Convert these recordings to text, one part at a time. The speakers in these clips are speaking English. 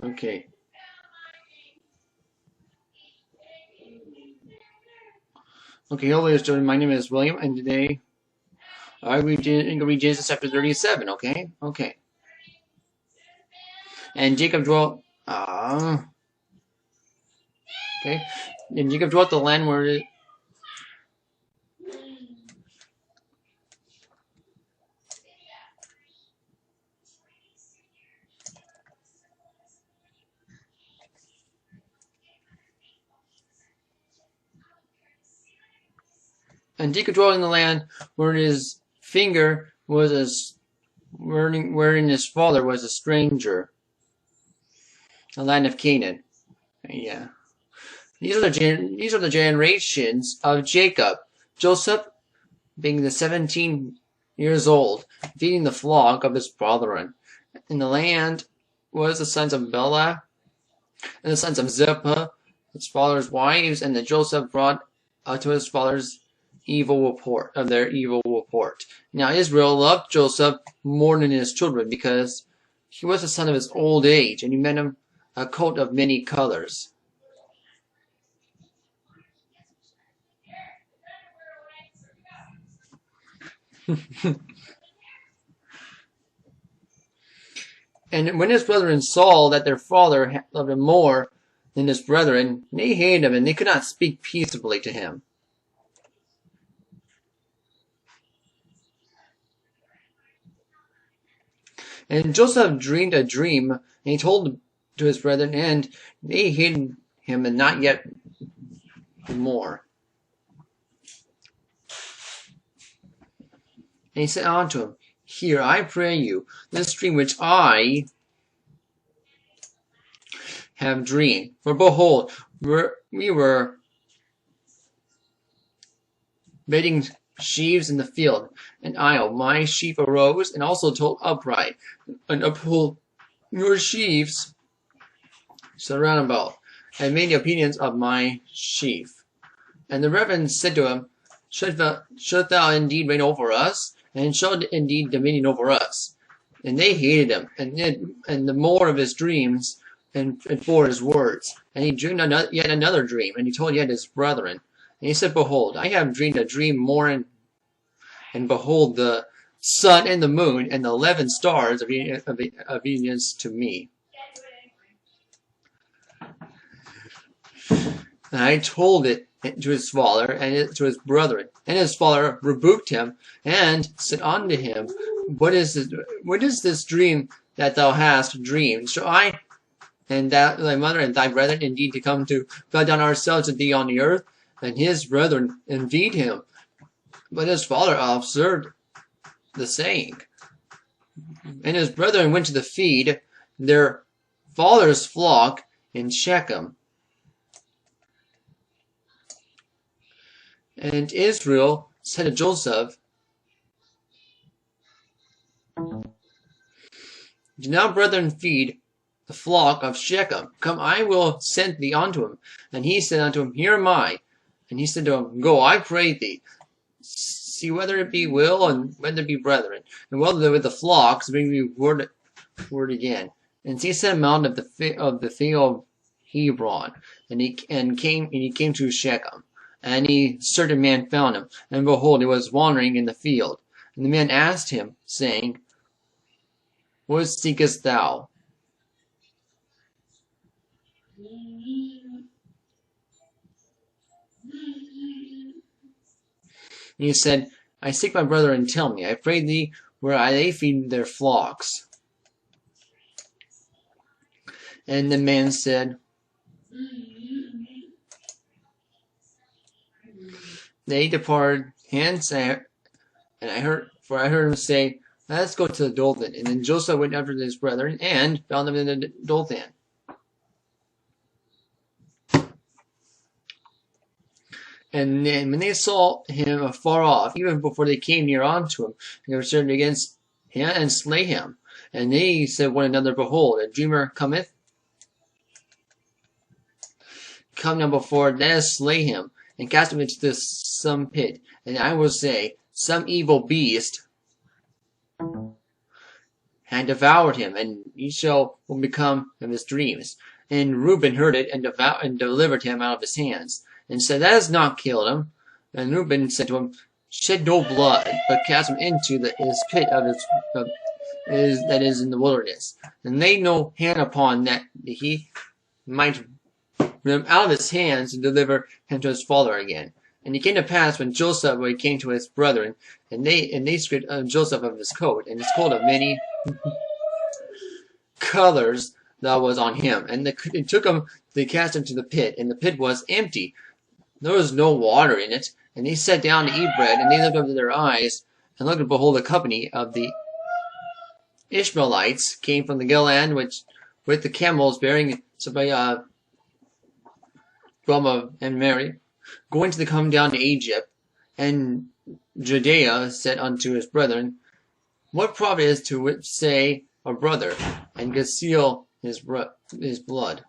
Okay. Okay, hello, ladies and gentlemen. My name is William, and today I'm going to read Genesis chapter 37. Okay. Okay. And Jacob dwelt. Okay. And Jacob dwelt the land where it. And Jacob dwelt in the land where his finger was as wherein his father was a stranger, the land of Canaan. Yeah. These are the generations of Jacob. Joseph, being the 17 years old, feeding the flock of his brethren. In the land was the sons of Bela and the sons of Zilpah, his father's wives, and that Joseph brought to his father's their evil report. Now Israel loved Joseph more than his children, because he was the son of his old age, and he made him a coat of many colors. And when his brethren saw that their father loved him more than his brethren, they hated him, and they could not speak peaceably to him. And Joseph dreamed a dream, and he told to his brethren, and they hated him, and not yet more. And he said unto him, Hear, I pray you, this dream which I have dreamed. For behold, we were bedding sheaves in the field, and my sheaf arose, and also told upright, and uphold your sheaves surround about, and made the opinions of my sheaf. And the reverend said to him, Shalt thou indeed reign over us, and shalt indeed dominion over us? And they hated him, and the more of his dreams, and for his words. And he dreamed yet another dream, and he told yet his brethren. And he said, Behold, I have dreamed a dream more, and behold, the sun and the moon and the 11 stars of obedience to me. And I told it to his father and to his brethren. And his father rebuked him, and said unto him, What is this dream that thou hast dreamed? Shall I and thy mother and thy brethren indeed to come to bow down ourselves to thee on the earth? And his brethren envied him. But his father observed the saying. And his brethren went to feed their father's flock in Shechem. And Israel said to Joseph, Do now, brethren, feed the flock of Shechem. Come, I will send thee unto him. And he said unto him, Here am I. And he said to him, Go, I pray thee, see whether it be will, and whether it be brethren, and whether with the flocks bring me word again. And he sent him out of the field of Hebron, and he came to Shechem. And a certain man found him, and behold, he was wandering in the field. And the man asked him, saying, What seekest thou? And he said, I seek my brother, and tell me, I pray thee, where they feed their flocks. And the man said, They departed hence, and I heard him say, Let's go to Dothan. And then Joseph went after his brethren, and found them in Dothan. And then when they saw him afar off, even before they came near unto him, they were certain against him and slay him. And they said one another, Behold, a dreamer cometh. Come now before, let us slay him, and cast him into some pit, and I will say, some evil beast had devoured him, and he shall become of his dreams. And Reuben heard it, and delivered him out of his hands, and said, That has not killed him. And Reuben said to him, Shed no blood, but cast him into his pit that is in the wilderness, and lay no hand upon that he might bring him out of his hands and deliver him to his father again. And it came to pass when Joseph came to his brethren, and they stripped Joseph of his coat, and his coat of many colors that was on him, and they took him, they cast him to the pit, and the pit was empty. There was no water in it, and they sat down to eat bread, and they lifted up their eyes, and looked, and behold, a company of the Ishmaelites came from the Gilead, with the camels bearing Brahma and Mary, going to come down to Egypt. And Judea said unto his brethren, What profit is to say a brother, and conceal his blood?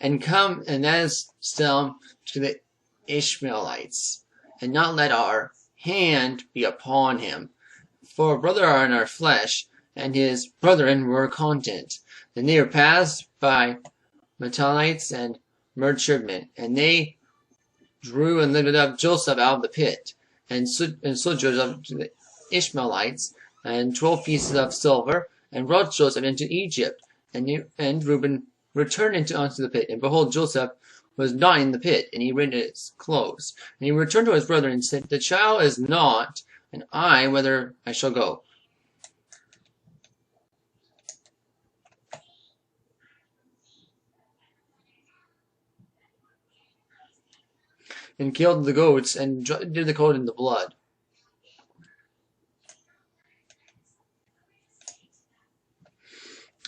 And come, and let us sell to the Ishmaelites, and not let our hand be upon him. For a brother are in our flesh, and his brethren were content. And they were passed by Midianites and merchantmen, and they drew and lifted up Joseph out of the pit, and sold Joseph to the Ishmaelites, and 12 pieces of silver, and brought Joseph into Egypt. And Reuben returned unto the pit, and behold, Joseph was not in the pit, and he rent his clothes. And he returned to his brethren, and said, The child is not, and I whither I shall go. And killed the goats, and did the coat in the blood.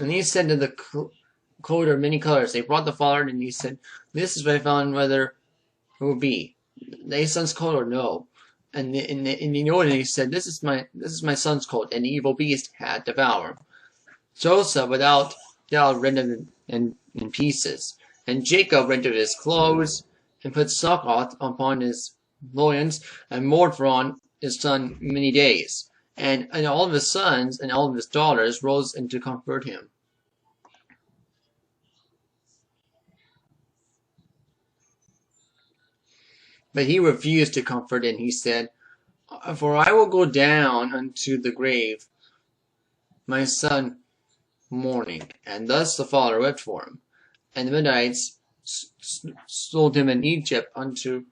And he said to the coat of many colors, they brought the father, and he said, This is what I found whether it will be thy son's coat or no. And he said, This is my son's coat, and the evil beast had devoured. Joseph without doubt rent him in pieces. And Jacob rent of his clothes, and put sackcloth upon his loins, and mourned for his son many days. And all of his sons and all of his daughters rose in to comfort him. But he refused to comfort, and he said, For I will go down unto the grave, my son mourning. And thus the father wept for him. And the Midianites sold him in Egypt unto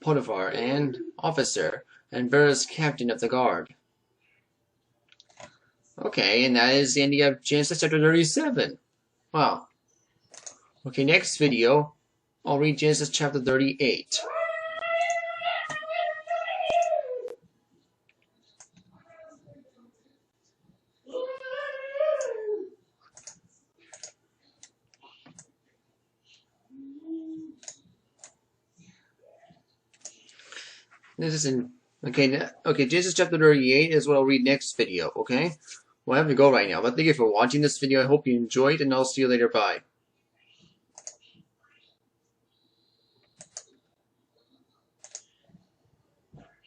Potiphar, an officer, and Beres captain of the guard. Okay, and that is the ending of Genesis chapter 37. Wow. Okay, next video, I'll read Genesis chapter 38. This is in okay. Genesis chapter 38 is what I'll read next video. Okay, well I have to go right now, but thank you for watching this video. I hope you enjoyed, and I'll see you later. Bye.